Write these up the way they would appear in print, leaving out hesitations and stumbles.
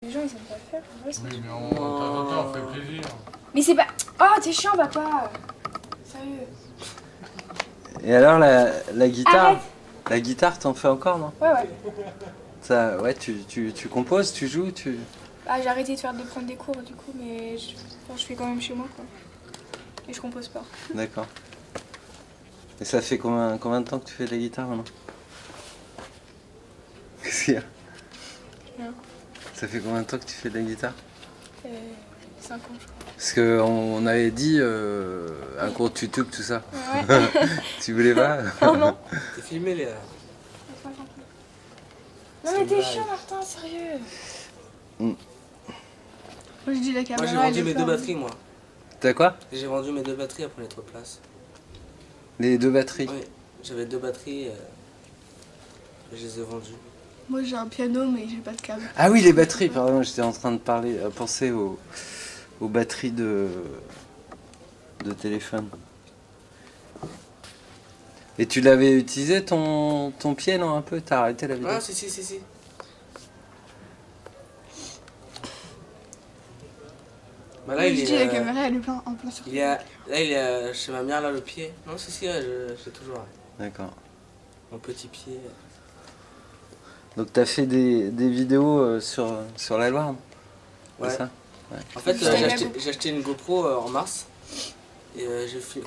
Les gens ils aiment pas le faire. Ouais, Oui, mais de temps en temps, on fait plaisir. Mais c'est pas. Oh, t'es chiant, papa. Sérieux. Et alors la guitare, Arrête. la guitare t'en fais encore non? Ouais, ouais. Ça, ouais, tu composes, tu joues, tu. Ah, j'ai arrêté de prendre des cours du coup, mais je fais quand même chez moi quoi. Et je compose pas. D'accord. Et ça fait combien de temps que tu fais de la guitare maintenant? Qu'est-ce qu'il y a? Rien. Ça fait combien de temps que tu fais de la guitare? 5 ans je crois. Parce qu'on avait dit un cours de YouTube, tout ça. Ouais. Tu voulais pas? Oh non. T'es filmé les... Non mais t'es chiant Martin, sérieux. Mm. Moi je dis la Moi caméra. j'ai vendu mes 2 batteries moi. T'as quoi? J'ai vendu mes 2 batteries après les 3 places. Les 2 batteries. Oui, j'avais 2 batteries et je les ai vendues. Moi j'ai un piano mais j'ai pas de câble. Ah oui, les batteries, pardon, j'étais en train de penser aux batteries de téléphone. Et tu l'avais utilisé ton pied, non, un peu? T'as arrêté la vidéo? Ah si. Bah là Moi, il je est... dis la caméra elle est en plein sur. Là il est chez ma mère là le pied. Non si ouais, j'ai toujours D'accord. mon petit pied. Donc t'as fait des vidéos sur la Loire, Ouais. c'est ça? En fait Juste avec la j'ai acheté une GoPro en mars. Et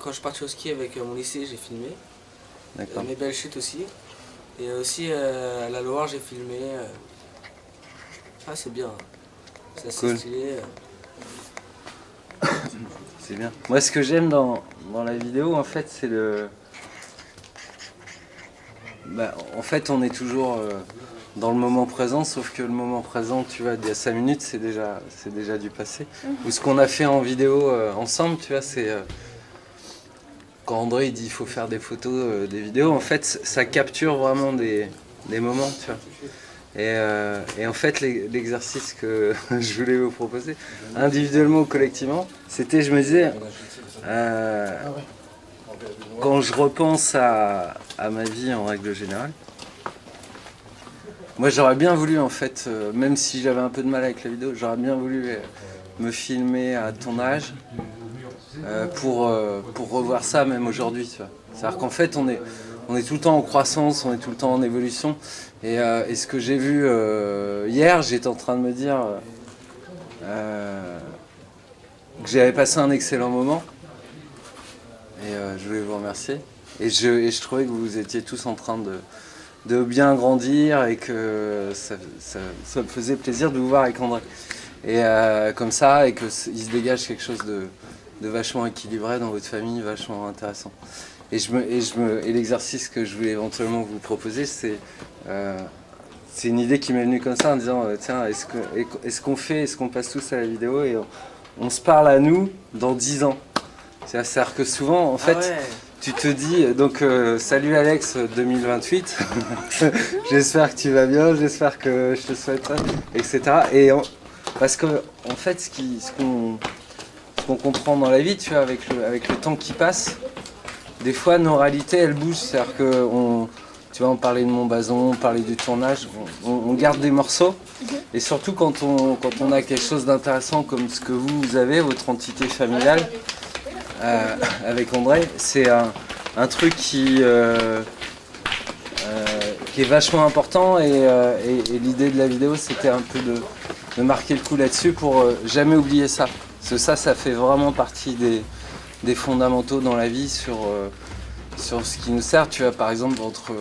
quand je suis parti au ski avec mon lycée j'ai filmé. D'accord. Mes belles chutes aussi. Et aussi à la Loire j'ai filmé. Ah c'est bien. C'est assez Cool. stylé. C'est bien. Moi, ce que j'aime dans la vidéo, en fait, c'est le... Bah, en fait, on est toujours dans le moment présent, sauf que le moment présent, tu vois, il y a 5 minutes, c'est déjà du passé. Ou ce qu'on a fait en vidéo ensemble, tu vois, c'est... quand André il dit il faut faire des photos, des vidéos, en fait, ça capture vraiment des moments, tu vois. Et en fait, l'exercice que je voulais vous proposer, individuellement ou collectivement, c'était, je me disais, quand je repense à ma vie en règle générale, moi j'aurais bien voulu, en fait, même si j'avais un peu de mal avec la vidéo, j'aurais bien voulu me filmer à ton âge pour revoir ça même aujourd'hui, tu vois. C'est-à-dire qu'en fait, on est tout le temps en croissance, on est tout le temps en évolution. Et ce que j'ai vu hier, j'étais en train de me dire que j'avais passé un excellent moment. Et je voulais vous remercier. Et je trouvais que vous étiez tous en train de bien grandir et que ça me faisait plaisir de vous voir avec André. Et comme ça, et qu'il se dégage quelque chose de vachement équilibré dans votre famille, vachement intéressant. Et l'exercice que je voulais éventuellement vous proposer, c'est une idée qui m'est venue comme ça en disant tiens, est-ce qu'on passe tous à la vidéo et on se parle à nous dans 10 ans. C'est-à-dire que souvent, en fait, ouais. tu te dis, donc salut Alex 2028, j'espère que tu vas bien, j'espère que je te souhaite ça, etc. Parce que en fait, ce qu'on comprend dans la vie, tu vois, avec le temps qui passe, des fois nos réalités elles bougent, c'est-à-dire que tu vois, on parlait de Montbazon, on parlait du tournage, on garde des morceaux, et surtout quand on a quelque chose d'intéressant comme ce que vous avez, votre entité familiale, avec André, c'est un truc qui est vachement important, et l'idée de la vidéo c'était un peu de marquer le coup là-dessus pour jamais oublier ça. Parce que ça fait vraiment partie des fondamentaux dans la vie sur ce qui nous sert, tu vois, par exemple entre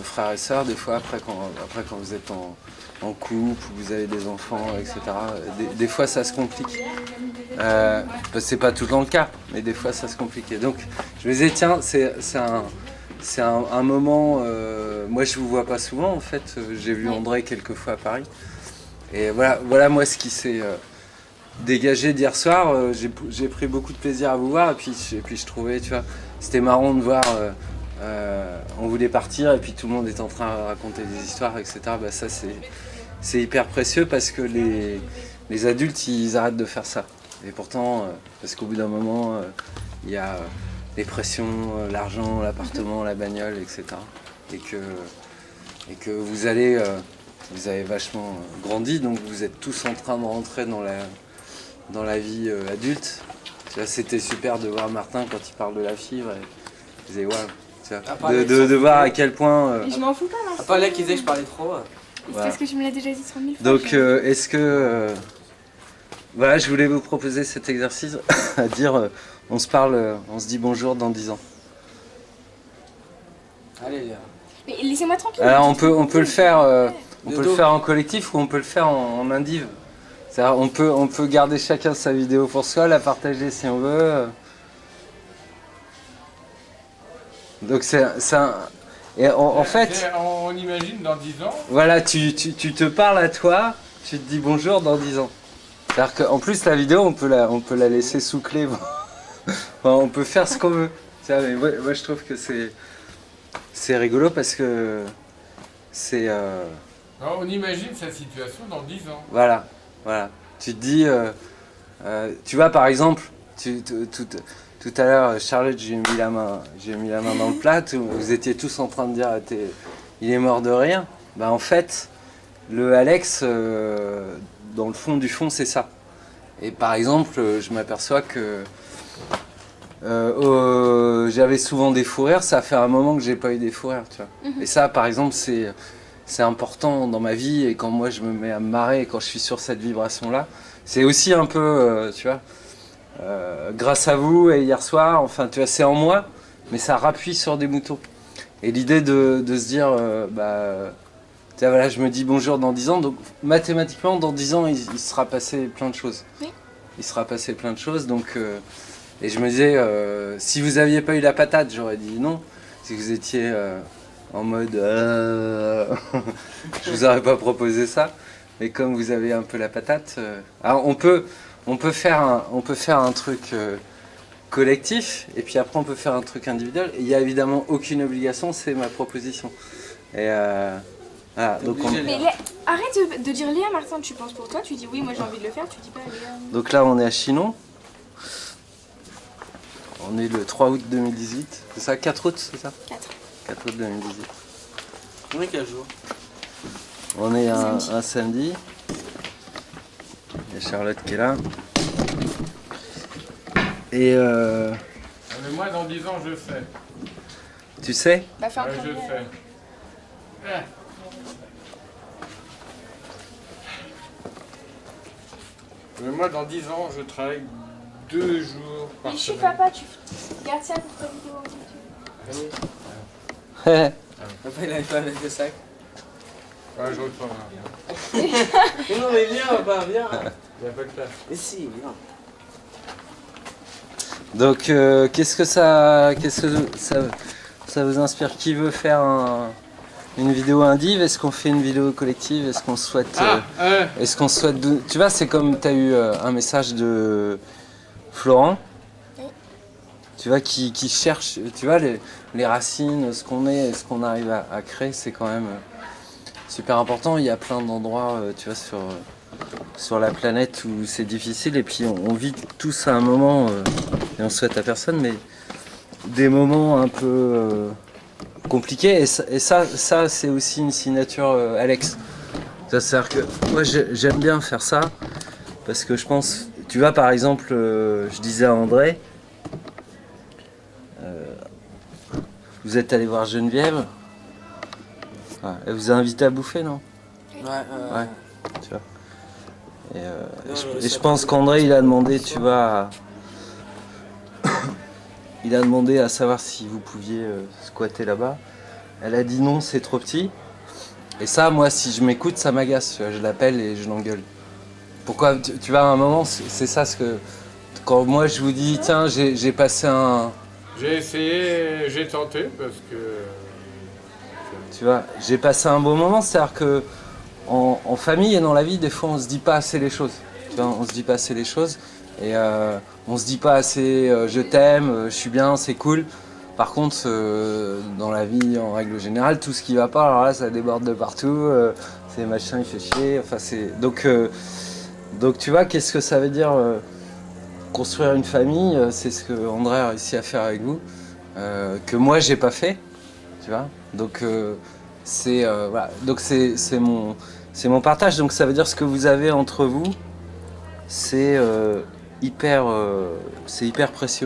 frères et sœurs, des fois après quand vous êtes en couple, vous avez des enfants, etc. Des fois ça se complique. C'est pas tout le temps le cas, mais des fois ça se complique. Et donc je me disais tiens, c'est un moment, moi je vous vois pas souvent en fait, j'ai vu André quelques fois à Paris. Et voilà moi ce qui s'est dégagé d'hier soir, j'ai pris beaucoup de plaisir à vous voir, et puis je trouvais, tu vois, c'était marrant de voir, on voulait partir et puis tout le monde est en train de raconter des histoires, etc. Bah ça c'est hyper précieux parce que les adultes ils arrêtent de faire ça. Et pourtant, parce qu'au bout d'un moment, il y a les pressions, l'argent, l'appartement, la bagnole, etc. Et que vous allez vous avez vachement grandi, donc vous êtes tous en train de rentrer dans la vie adulte. Tu vois, c'était super de voir Martin quand il parle de la fibre. Et il disait waouh, tu vois, de voir à quel point. Mais je m'en fous pas, À Martin. part là qui disait que je parlais trop. C'est Voilà. parce que tu me l'as déjà dit 100 000 fois. Donc est-ce que voilà, je voulais vous proposer cet exercice à dire on se parle, on se dit bonjour dans 10 ans. Allez, Léa. Mais laissez-moi tranquille. Alors on peut le faire on Le peut le dos. faire en collectif ou on peut le faire en indiv. C'est-à-dire on peut garder chacun sa vidéo pour soi, la partager si on veut. Donc c'est un et en fait On imagine dans 10 ans. voilà, tu te parles à toi, tu te dis bonjour dans 10 ans. C'est-à-dire qu'en plus la vidéo on peut la laisser sous clé. Enfin, on peut faire ce qu'on veut. Tu vois, mais moi je trouve que c'est rigolo parce que c'est Alors, on imagine sa situation dans 10 ans. voilà. Tu te dis tu vois par exemple tout à l'heure Charlotte j'ai mis la main dans le plat, vous étiez tous en train de dire il est mort de rire. Bah en fait le Alex dans le fond du fond c'est ça. Et par exemple je m'aperçois que j'avais souvent des fous rires, ça fait un moment que j'ai pas eu des fous rires, tu vois. Et ça par exemple c'est important dans ma vie, et quand moi je me mets à me marrer, quand je suis sur cette vibration là, c'est aussi un peu tu vois grâce à vous et hier soir, enfin tu vois c'est en moi, mais ça rappuie sur des moutons. Et l'idée de se dire tu vois, voilà, je me dis bonjour dans 10 ans, donc mathématiquement dans 10 ans il sera passé plein de choses. Oui. Il sera passé plein de choses, donc et je me disais si vous aviez pas eu la patate j'aurais dit non, si vous étiez en mode je vous aurais pas proposé ça, mais comme vous avez un peu la patate, alors on peut faire un truc collectif, et puis après on peut faire un truc individuel, et il n'y a évidemment aucune obligation, c'est ma proposition. Et voilà, donc, obligé, Mais arrête de dire Léa, Martin, tu penses pour toi, tu dis oui, moi j'ai envie de le faire, tu dis pas Léa. donc là on est à Chinon, on est le 3 août 2018, c'est ça, 4 août, c'est ça 4 août 2018. On est quel jour? On est un samedi. Il y a Charlotte qui est là. Et Mais moi, dans 10 ans, je sais. tu sais, Bah fais un Ouais, je premier, sais. Eh. Mais moi, dans 10 ans, je travaille 2 jours par Mais je suis semaine. papa, tu gardes ça pour ta vidéo. Papa, il avait pas avec le sac. Ouais, je reprends. Non, mais viens, papa, viens. Il n'y a pas de place. Mais si, viens. donc qu'est-ce que ça vous inspire? Qui veut faire une vidéo indive? Est-ce qu'on fait une vidéo collective? Est-ce qu'on souhaite tu vois, c'est comme tu as eu un message de Florent, tu vois, qui cherche, tu vois, les racines, ce qu'on est et ce qu'on arrive à créer, c'est quand même super important. Il y a plein d'endroits, tu vois, sur la planète où c'est difficile, et puis on vit tous à un moment, et on souhaite à personne, mais des moments un peu compliqués, et ça c'est aussi une signature Alex. C'est-à-dire que moi j'aime bien faire ça, parce que je pense, tu vois, par exemple, je disais à André, vous êtes allé voir Geneviève, ouais, elle vous a invité à bouffer, non? Ouais. Tu vois. Et je pense qu'André il a demandé, tu vois, il a demandé à savoir si vous pouviez squatter là-bas. Elle a dit non, c'est trop petit. Et ça, moi, si je m'écoute, ça m'agace. Tu vois, je l'appelle et je l'engueule. Pourquoi? Tu vois, à un moment, c'est ça ce que. Quand moi je vous dis, tiens, j'ai passé un. J'ai essayé, j'ai tenté parce que. Tu vois, j'ai passé un beau moment, c'est-à-dire que en famille et dans la vie, des fois, on se dit pas assez les choses. Tu vois, on se dit pas assez les choses, et on se dit pas assez je t'aime, je suis bien, c'est cool. Par contre, dans la vie, en règle générale, tout ce qui va pas, alors là, ça déborde de partout. C'est machin, il fait chier. Enfin, c'est donc tu vois, qu'est-ce que ça veut dire construire une famille? C'est ce que André a réussi à faire avec vous, que moi j'ai pas fait. Tu vois, donc voilà. Donc c'est C'est mon partage, donc ça veut dire ce que vous avez entre vous, c'est hyper précieux.